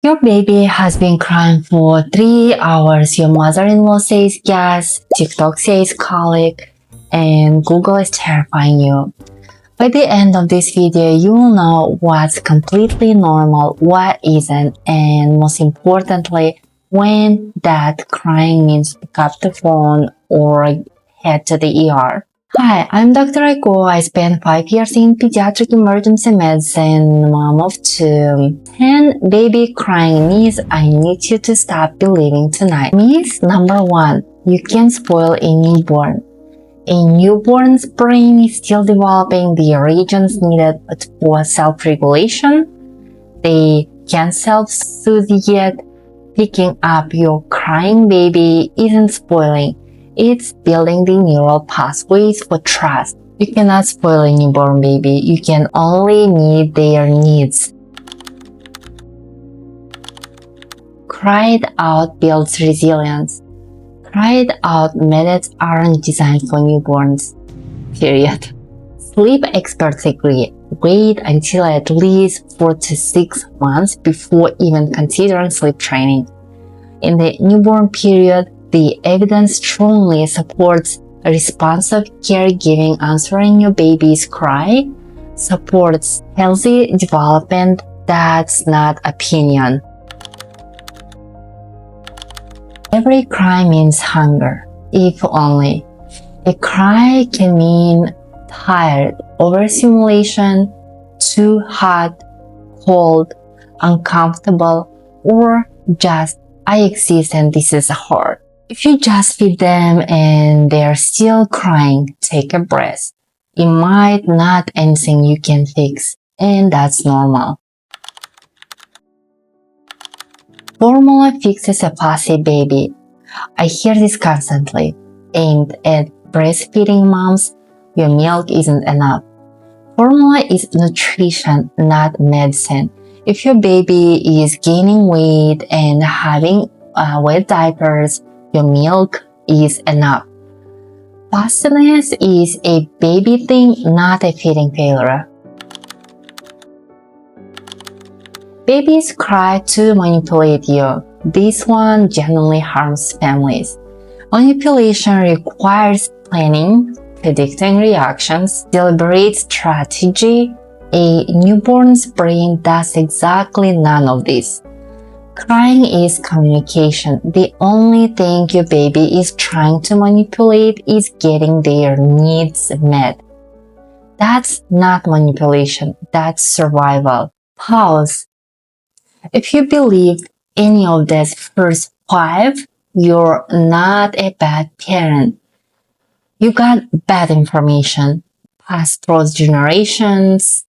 Your baby has been crying for 3 hours. Your mother-in-law says gas, TikTok says colic, and Google is terrifying you. By the end of this video, you will know what's completely normal, what isn't, and most importantly, when that crying means pick up the phone or head to the ER. Hi, I'm Dr. Aiko. I spent 5 years in pediatric emergency medicine, mom of 2. 10 baby crying myths I need you to stop believing tonight. Myth number 1. You can spoil a newborn. A newborn's brain is still developing the regions needed for self-regulation. They can't self-soothe yet. Picking up your crying baby isn't spoiling. It's building the neural pathways for trust. You cannot spoil a newborn baby. You can only meet their needs. Cry it out builds resilience. Cry it out methods aren't designed for newborns. Period. Sleep experts agree. Wait until at least 4 to 6 months before even considering sleep training. In the newborn period, the evidence strongly supports responsive caregiving. Answering your baby's cry supports healthy development. That's not opinion. Every cry means hunger, if only. A cry can mean tired, overstimulation, too hot, cold, uncomfortable, or just I exist and this is hard. If you just feed them and they're still crying, take a breath. It might not anything you can fix, and that's normal. Formula fixes a fussy baby. I hear this constantly. Aimed at breastfeeding moms, your milk isn't enough. Formula is nutrition, not medicine. If your baby is gaining weight and having wet diapers, your milk is enough. Fussiness is a baby thing, not a feeding failure. Babies cry to manipulate you. This one genuinely harms families. Manipulation requires planning, predicting reactions, deliberate strategy. A newborn's brain does exactly none of this. Crying is communication. The only thing your baby is trying to manipulate is getting their needs met. That's not manipulation, that's survival. Pause. If you believed any of these first 5, you're not a bad parent. You got bad information, passed through generations,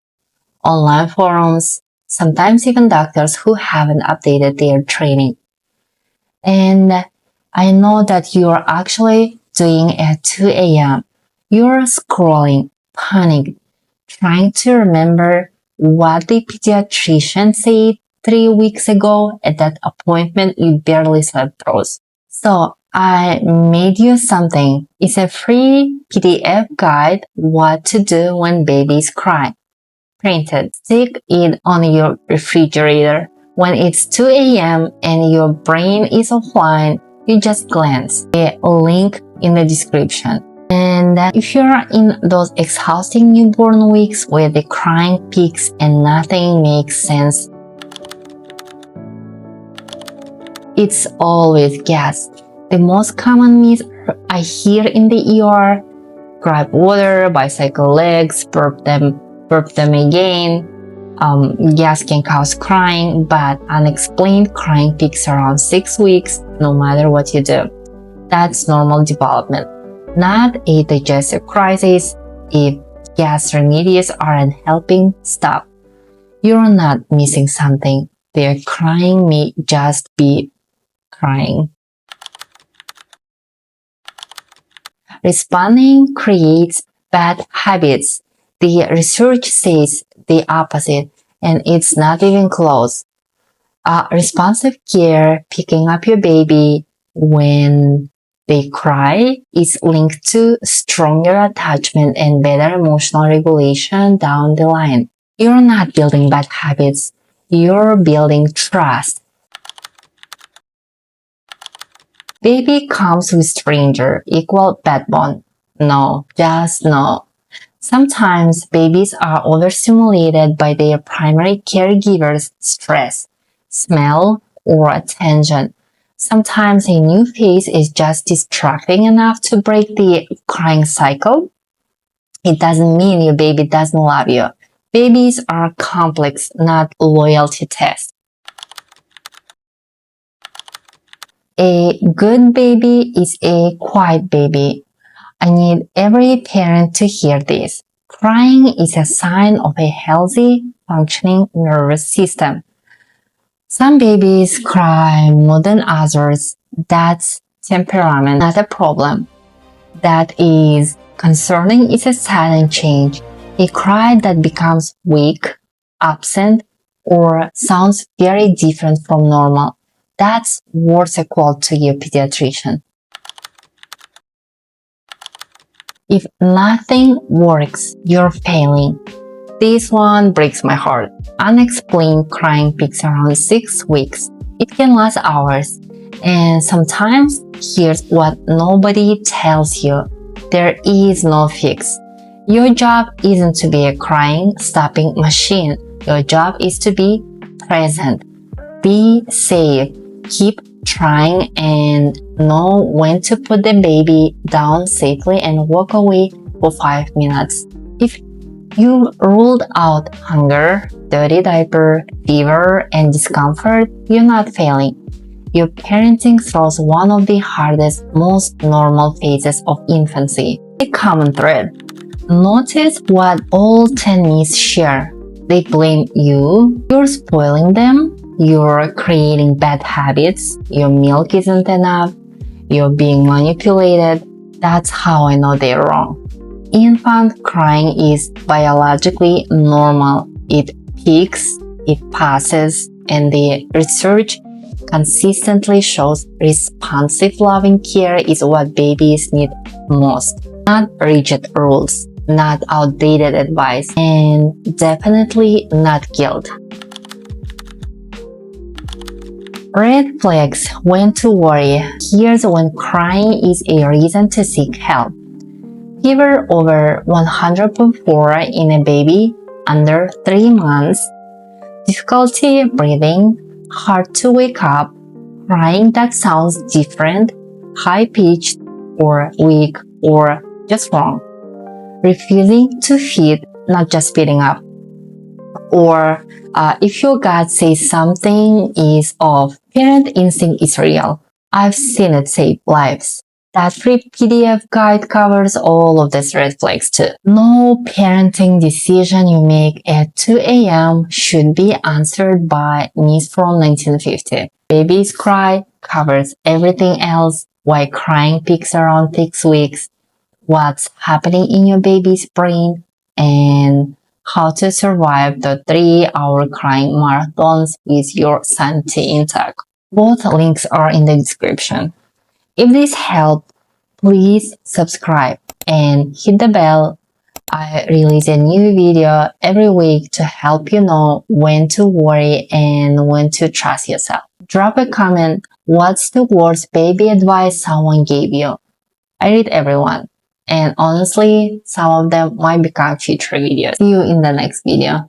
online forums, sometimes even doctors who haven't updated their training. And I know that you're actually doing at 2 a.m. You're scrolling, panicked, trying to remember what the pediatrician said 3 weeks ago at that appointment you barely slept through. So I made you something. It's a free PDF guide, what to do when babies cry. Printed. Stick it on your refrigerator. When it's 2 a.m. and your brain is offline, you just glance. A link in the description. And if you're in those exhausting newborn weeks where the crying peaks and nothing makes sense, it's always gas. The most common myth I hear in the ER: grab water, bicycle legs, burp them again. Gas can cause crying, but unexplained crying peaks around 6 weeks, no matter what you do. That's normal development, not a digestive crisis. If gas remedies aren't helping, stop. You're not missing something. Their crying may just be crying. Responding creates bad habits. The research says the opposite, and it's not even close. Responsive care, picking up your baby when they cry, is linked to stronger attachment and better emotional regulation down the line. You're not building bad habits. You're building trust. Baby comes with stranger equal backbone. No, just no. Sometimes babies are overstimulated by their primary caregiver's stress, smell, or attention. Sometimes a new face is just distracting enough to break the crying cycle. It doesn't mean your baby doesn't love you. Babies are complex, not loyalty tests. A good baby is a quiet baby. I need every parent to hear this. Crying is a sign of a healthy, functioning nervous system. Some babies cry more than others. That's temperament, not a problem. That is concerning is a silent change. A cry that becomes weak, absent, or sounds very different from normal. That's worth a call to your pediatrician. If nothing works, you're failing. This one breaks my heart. Unexplained crying peaks around 6 weeks. It can last hours. And sometimes, here's what nobody tells you. There is no fix. Your job isn't to be a crying, stopping machine. Your job is to be present. Be safe. Keep trying and know when to put the baby down safely and walk away for 5 minutes. If you ruled out hunger, dirty diaper, fever, and discomfort, you're not failing. Your parenting throws one of the hardest, most normal phases of infancy. A common thread. Notice what all tennies share. They blame you. You're spoiling them. You're creating bad habits. Your milk isn't enough. You're being manipulated. That's how I know they're wrong. Infant crying is biologically normal. It peaks, it passes, and the research consistently shows responsive loving care is what babies need most. Not rigid rules, not outdated advice, and definitely not guilt. Red flags when to worry. Here's when crying is a reason to seek help. Fever over 100.4 in a baby under 3 months. Difficulty breathing. Hard to wake up. Crying that sounds different, high-pitched, or weak, or just wrong. Refusing to feed, not just feeding up. Or if your gut says something is off, parent instinct is real. I've seen it save lives. That free PDF guide covers all of these red flags too. No parenting decision you make at 2 a.m. should be answered by Miss from 1950. Babies cry covers everything else. Why crying peaks around 6 weeks. What's happening in your baby's brain. And how to survive the 3-hour crying marathons with your sanity intact. Both links are in the description. If this helped, please subscribe and hit the bell. I release a new video every week to help you know when to worry and when to trust yourself. Drop a comment. What's the worst baby advice someone gave you? I read everyone. And honestly, some of them might become future videos. See you in the next video.